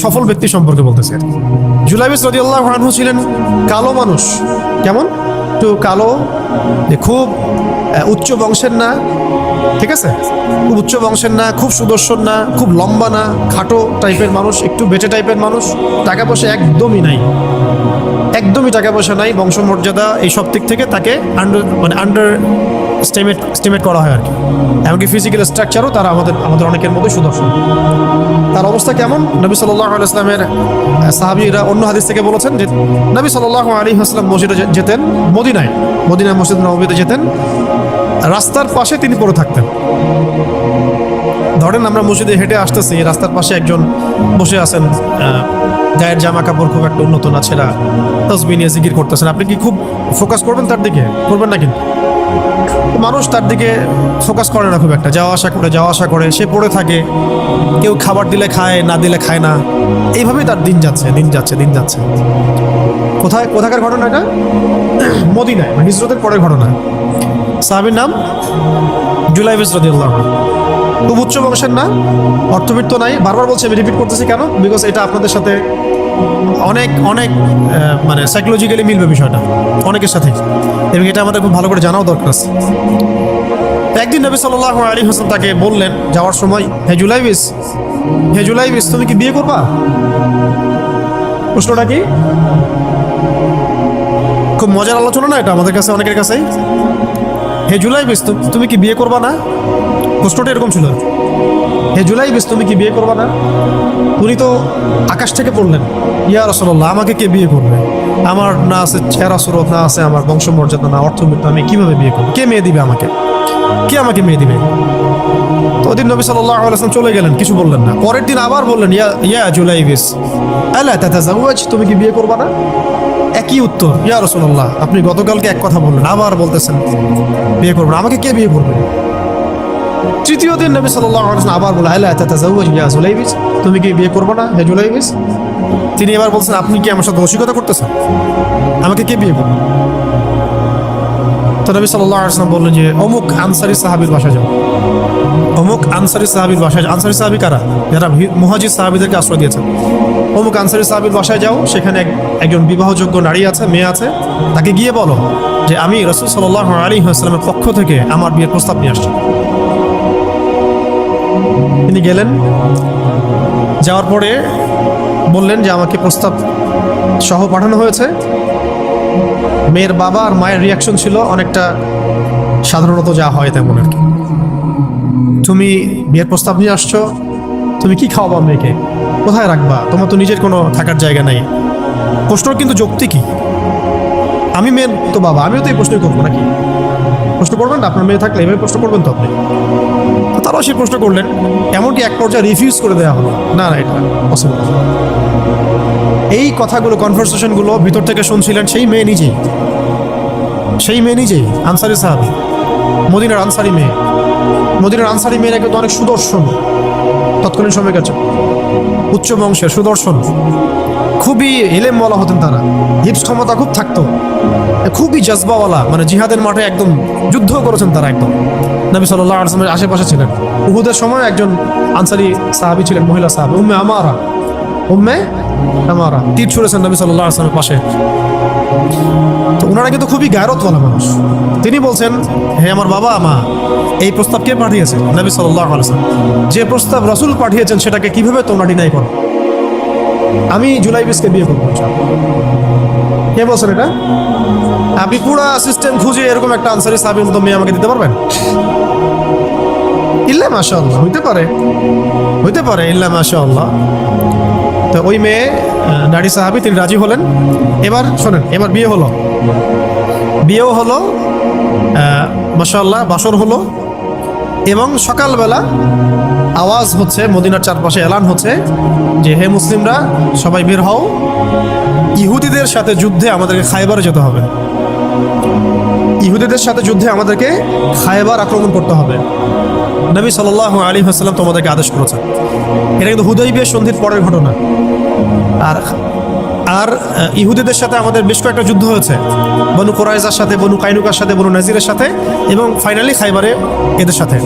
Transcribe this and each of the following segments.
সফল ব্যক্তি সম্পর্কে বলতেছে। জুলাইবিস রাদিয়াল্লাহু আনহু ছিলেন কালো মানুষ। কেমন? একটু কালো, খুব উচ্চ বংশের না, ঠিক আছে, খুব উচ্চ বংশের না, খুব সুদর্শন না, খুব লম্বা না, খাটো টাইপের মানুষ, একটু বেটে টাইপের মানুষ। টাকা পয়সা একদমই নাই, একদমই টাকা পয়সা নাই, বংশমর্যাদা এই সব দিক থেকে তাকে আন্ডার স্টিমেট করা হয় আর কি। এমনকি ফিজিক্যাল স্ট্রাকচারও তারা আমাদের অনেকের মধ্যে সুদর্শন। তার অবস্থা কেমন? নবী সাল্লাল্লাহু আলাইহি ওয়াসাল্লামের সাহাবীরা অন্য হাদিস থেকে বলেছেন যে নবী সাল্লাল্লাহু আলাইহি ওয়াসাল্লাম মসজিদে যেতেন, মদিনায় মসজিদ নববীতে যেতেন, রাস্তার পাশে তিনি পড়ে থাকতেন। ধরেন আমরা মসজিদে হেঁটে আসতেছি, রাস্তার পাশে একজন বসে আছেন, গায়ের জামা কাপড় খুব একটা উন্নত না, ছেঁড়া, তাসবিহ নিয়ে জিকির করতেছেন। আপনি কি খুব ফোকাস করবেন তার দিকে? করবেন না। কিন্তু মানুষ তার দিকে ফোকাস করে না খুব একটা, যাওয়া আসা করে সে পড়ে থাকে। কেউ খাবার দিলে খায়, না দিলে খায় না, এইভাবেই তার দিন যাচ্ছে। কোথাকার ঘটনা এটা? মদিনায়, হিজরতের পরের ঘটনা। সাহাবীর নাম জুলাইবিস রাদিয়াল্লাহু আনহু। খুব উচ্চ বংশের না, অর্থবিত্ত নাই। বারবার বলছি, আমি রিপিট করতেছি কেন? বিকজ এটা আপনাদের সাথে অনেক মানে সাইকোলজিক্যালি মিলবে বিষয়টা অনেকের সাথে, এবং এটা আমাদের খুব ভালো করে জানাও দরকার আছে। একদিন নবী সাল্লাল্লাহু আলাইহি ওয়াসাল্লাম তাকে বললেন যাওয়ার সময়, হে জুলাইবিস, তুমি কি বিয়ে করবা? প্রশ্নটা কি? খুব মজার আলোচনা না এটা আমাদের কাছে, অনেকের কাছেই। হে জুলাইবিস, তুমি কি বিয়ে করবা না? প্রশ্নটা এরকম ছিল, হে জুলাইবিস, তুমি কি বিয়ে করবা না? উনি তো আকাশ থেকে পড়লেন, ইয়া রাসূলুল্লাহ, আমাকে কে বিয়ে করবে? আমার না আছে চেহারা সুরত, না আছে আমার বংশমর্যাদা, না অর্থবিত্ত, আমি কিভাবে বিয়ে করবো? কে মেয়ে দিবে আমাকে? কে আমাকে মেয়ে দিবে? তো ওদিন নবী সাল্লাল্লাহু আলাইহি ওয়াসাল্লাম চলে গেলেন, কিছু বললেন না। পরের দিন আবার বললেন, ইয়া জুলাইবিস, আলা তাতাজাওয়াজ, তুমি কি বিয়ে করবা না? একই উত্তর, ইয়া রাসূলুল্লাহ, আপনি গতকালকে এক কথা বললেন, আবার বলতেছেন বিয়ে করবেন, আমাকে কে বিয়ে করবে? তৃতীয় দিন নবী সাল্লাল্লাহু আলাইহি ওয়াসাল্লাম আবার বললেন, আলা তাতাজাওয়াজ ইয়া জুলাইবিস, তুমি কি বিয়ে করবে না হে জুলাইবিস? তিনি এবার বলছেন, আপনি কি আমার সাথে রসিকতা করতেছেন? আমাকে কে বিয়ে করবে? তো নবী সাল্লাল্লাহু আলাইহি ওয়াসাল্লাম বললেন যে অমুক আনসারী সাহাবীর বাসায় যাও। অমুক আনসারী সাহাবীর বাসায়, আনসারী সাহাবী কারা? যারা মুহাজির সাহাবীদেরকে আশ্রয় দিয়েছেন। অমুক আনসারী সাহাবীর বাসায় যাও, সেখানে একজন বিবাহযোগ্য নারী আছে, মেয়ে আছে, তাকে গিয়ে বলো যে আমি রাসূল সাল্লাল্লাহু আলাইহি ওয়াসাল্লামের পক্ষ থেকে আমার বিয়ের প্রস্তাব নিয়ে আসছি। তিনি গেলেন, যাওয়ার পরে বললেন যে আমাকে প্রস্তাব সহ পাঠানো হয়েছে। মেয়ের বাবা আর মায়ের রিয়াকশন ছিল অনেকটা সাধারণত যা হয় তেমন আর কি। তুমি বিয়ের প্রস্তাব নিয়ে আসছো, তুমি কি খাওয়াবা মেয়েকে? কোথায় রাখবা? তোমার তো নিজের কোনো থাকার জায়গা নাই। প্রশ্ন কিন্তু যৌক্তিক কি? আমি মেয়ের তো বাবা, আমিও তো এই প্রশ্নই করবো নাকি? প্রশ্ন করবেন না? আপনার মেয়ে থাকলে এভাবে প্রশ্ন করবেন তো আপনি। তো তারাও সেই প্রশ্ন করলেন, এমনকি এক পর্যায়ে রিফিউজ করে দেওয়া হলো, না এটা পসিবল। এই কথাগুলো, কনভারসেশনগুলো ভিতর থেকে শুনছিলেন সেই মেয়ে নিজেই, আনসারী সাহাবী, মদিনার আনসারী মেয়েরা কিন্তু অনেক সুদর্শন তৎকালীন সময়ের কাছে, উচ্চ বংশের, সুদর্শন, খুবই ইলেম বলা হতেন তারা, হিপস ক্ষমতা খুব থাকতো, খুবই জজবাওয়ালা, মানে জিহাদের মাঠে একদম যুদ্ধ করেছেন তারা একদম। নবী সাল্লাল্লাহু আলাইহি ওয়াসাল্লামের আশেপাশে ছিলেন। উহুদের সময় একজন আনসারী সাহাবী ছিলেন, মহিলা সাহাবী, উম্মে আমারা তীর ছুঁড়েছেন নবী সাল্লাল্লাহু আলাইহি ওয়াসাল্লামের পাশে। তো ওনারা কিন্তু খুবই গায়রতওয়ালা মানুষ। তিনি বলছেন, হে আমার বাবা মা, এই প্রস্তাব কে পাঠিয়েছে? নবী সাল্লাল্লাহু আলাইহি ওয়াসাল্লাম। যে প্রস্তাব রাসূল পাঠিয়েছেন সেটাকে কিভাবে তোমরা ডিনাই করো? আমি জুলাইবিসকে বিয়ে করবো। কে বলছেন এটা? আপনি পুরো সিস্টেম খুঁজে এরকম একটা আনসারী সাহাবীর মতো মেয়ে আমাকে দিতে পারবেন? ইল্লা মাশাআল্লাহ, হইতে পারে ইল্লা মাশাআল্লাহ। তো ওই মেয়ে নারী সাহাবী, তিনি রাজি হলেন। এবার শোনেন, এবার বিয়েও হলো, মাশাআল্লাহ, বাসর হলো, এবং সকালবেলা আওয়াজ হচ্ছে, মদিনার চারপাশে এলান হচ্ছে যে হে মুসলিমরা সবাই বের হও, ইহুদিদের সাথে যুদ্ধে আমাদেরকে খায়বারে যেতে হবে। আমাদেরকে খায়বার আক্রমণ করতে হবে। নবী সাল্লাল্লাহু আলাইহি ওয়াসাল্লাম তোমাদেরকে আদেশ করেছেন। এটা কিন্তু হুদাইবিয়া সন্ধির পরের ঘটনা। আর ইহুদিদের সাথে আমাদের বেশ কয়েকটা যুদ্ধ হয়েছে, বনু কুরাইজার সাথে, বনু কাইনুকার সাথে, বনু নাজিরের সাথে, এবং ফাইনালি খাইবারে এদের সাথে।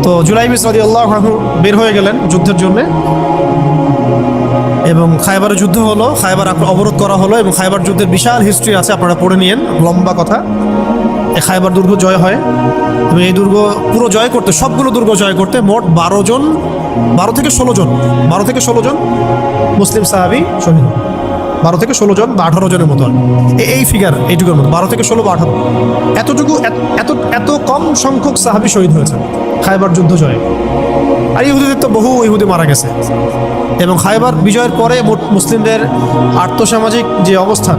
তো জুলাইবিস রাদিয়াল্লাহু আনহু বের হয়ে গেলেন যুদ্ধের জন্য। এবং খায়বারের যুদ্ধ হলো, খায়বার অবরোধ করা হলো এবং খায়বার যুদ্ধের বিশাল হিস্ট্রি আছে, আপনারা পড়ে নিয়েন, লম্বা কথা। এই খায়বার দুর্গ জয় হয় এবং এই দুর্গ পুরো জয় করতে, সবগুলো দুর্গ জয় করতে মোট 12 থেকে 16 জন মুসলিম সাহাবী শহীদ, 12 থেকে 16 জন বা 18 জনের মতো এই ফিগার, এইটুকুর মতো 12 থেকে 16 বা 18, এতটুকু এত কম সংখ্যক সাহাবী শহীদ হয়েছে খায়বার যুদ্ধ জয়ে। আর ইহুদিদের তো বহু ইহুদি মারা গেছে। এবং খায়বার বিজয়ের পরে মুসলিমদের আর্থসামাজিক যে অবস্থা,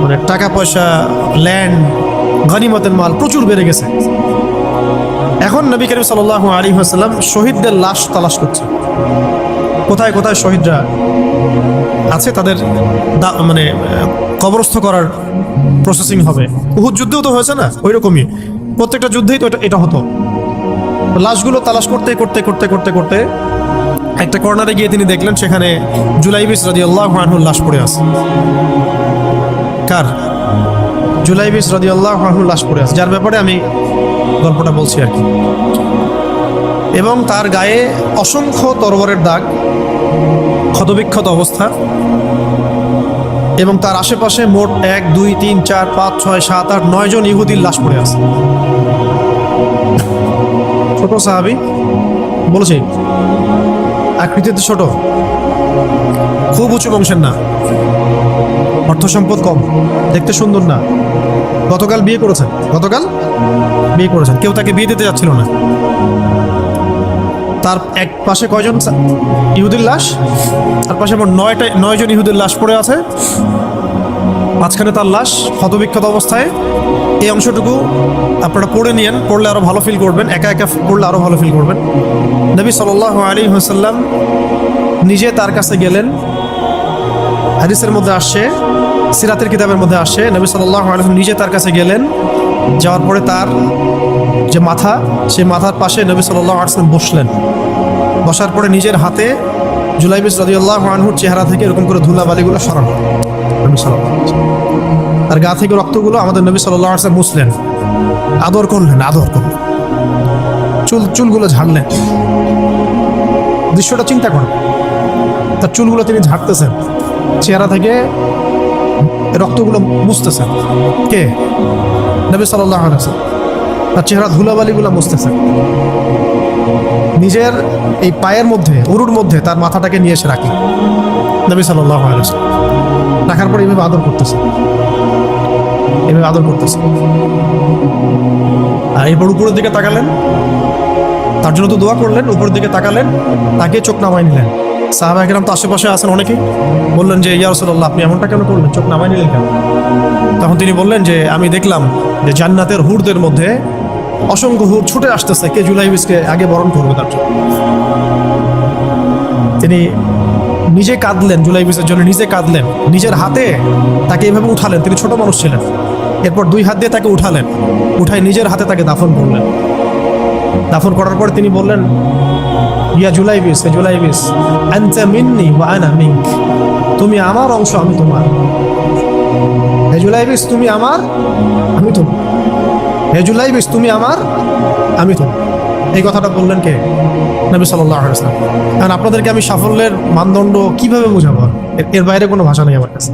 মানে টাকা পয়সা, ল্যান্ড, গনিমতের মাল প্রচুর বেড়ে গেছে। এখন নবী করিম সাল্লাল্লাহু আলাইহি ওয়াসাল্লাম শহীদদের লাশ তালাশ করছে, কোথায় কোথায় শহীদরা আছে, তাদের মানে কবরস্থ করার প্রসেসিং হবে। উহুদ যুদ্ধেও তো হয়েছে না, ওই রকমই প্রত্যেকটা যুদ্ধেই তো এটা হতো। লাশগুলো তালাশ করতে করতে করতে করতে করতে একটা কর্নারে গিয়ে তিনি দেখলেন সেখানে জুলাইবিস রাদিয়াল্লাহু আনহুর লাশ পড়ে আছে। কার? জুলাইবিস রাদিয়াল্লাহু আনহুর লাশ পড়ে আছে, যার ব্যাপারে আমি গল্পটা বলছি আর কি। এবং তার গায়ে অসংখ্য তরবারের দাগ, ক্ষতবিক্ষত অবস্থা, এবং তার আশেপাশে মোট 1 2 3 4 5 6 7 8 9 জন ইহুদির লাশ পড়ে আছে। ছোট সাহাবী, বলেছি আকৃতিতে ছোট, খুব উঁচু বংশের না, অর্থ সম্পদ কম, দেখতে সুন্দর না। গতকাল বিয়ে করেছেন, কেউ তাকে বিয়ে দিতে যাচ্ছিল না। তার এক পাশে কয়জন ইহুদির লাশ, তার পাশে মোট 9 জন ইহুদির লাশ পড়ে আছে, মাঝখানে তার লাশ ক্ষতবিক্ষত অবস্থায়। এই অংশটুকু আপনারা পড়ে নিয়েন, পড়লে আরো ভালো ফিল করবেন, একা একা পড়লে আরো ভালো ফিল করবেন। নবী সাল্লাল্লাহু আলাইহি ওয়াসাল্লাম নিজে তার কাছে গেলেন। হাদিসের মধ্যে আসছে, সিরাতের কিতাবের মধ্যে আসছে, নবী সাল্লাল্লাহু আলাইহি ওয়াসাল্লাম নিজে তার কাছে গেলেন। যাওয়ার পরে তার যে মাথা, সেই মাথার পাশে নবী সাল্লাল্লাহু আলাইহি ওয়াসাল্লাম বসলেন। বসার পরে নিজের হাতে জুলাইবিস রাদিয়াল্লাহু আনহুর চেহারা থেকে এরকম করে ধুলাবালিগুলো সরান, নবী সাল্লাল্লাহু আলাইহি ওয়াসাল্লাম তার গা থেকে রক্তগুলো আমাদের নবী সাল্লাল্লাহু আলাইহি ওয়াসাল্লাম মুছলেন, আদর করলেন, চুলগুলো ঝাড়লেন। দৃশ্যটা চিন্তা করেন, তার চুলগুলো তিনি ঝাড়তেছেন, চেহারা থেকে রক্তগুলো মুছতেছেন। কে? নবী সাল্লাল্লাহু আলাইহি ওয়াসাল্লাম তার চেহারা ধুলাবালিগুলো মুছতেছেন। নিজের এই পায়ের মধ্যে, উরুর মধ্যে তার মাথাটাকে নিয়ে এসে রাখলেন নবী সাল্লাল্লাহু আলাইহি ওয়াসাল্লাম। রাখার পরে এইভাবে আদর করতেছেন, আর এরপর উপরের দিকে তাকালেন, তার জন্য তো দোয়া করলেন, উপরের দিকে তাকালেন, তাকে চোখ নামাই নিলেন। সাহাবায়ে কেরাম তো আশেপাশে আছেন অনেকেই, বললেন যে ইয়া রাসূলুল্লাহ, আপনি এমনটা কেন করলেন, চোখ নামাই নিলেন কেন? তখন তিনি বললেন যে আমি দেখলাম যে জান্নাতের হুরদের মধ্যে অসংখ্য হুর ছুটে আসতেছে, কে জুলাইবিসকে আগে বরণ করবে তার জন্য। তিনি নিজে কাঁদলেন, জুলাইবিসের জন্য নিজে কাঁদলেন, নিজের হাতে তাকে এভাবে উঠালেন। তিনি ছোট মানুষ ছিলেন। এরপর 2 হাত দিয়ে তাকে উঠালেন, উঠায় নিজের হাতে তাকে দাফন করলেন। দাফন করার পর তিনি বললেন, ইয়া জুলাইবিস, আনতা মিন্নি ওয়া আনা মিনক, তুমি আমার অংশ, আমি তোমার। হে জুলাইবিস, তুমি আমার, আমি তোমার। হে জুলাইবিস, তুমি আমার, আমি তোমার। এই কথাটা বললেন কে? নবী সাল্লাল্লাহু আলাইহি ওয়াসাল্লাম। কারণ আপনাদেরকে আমি সাফল্যের মানদণ্ড কিভাবে বোঝাবো, এর বাইরে কোনো ভাষা নেই আমার কাছে।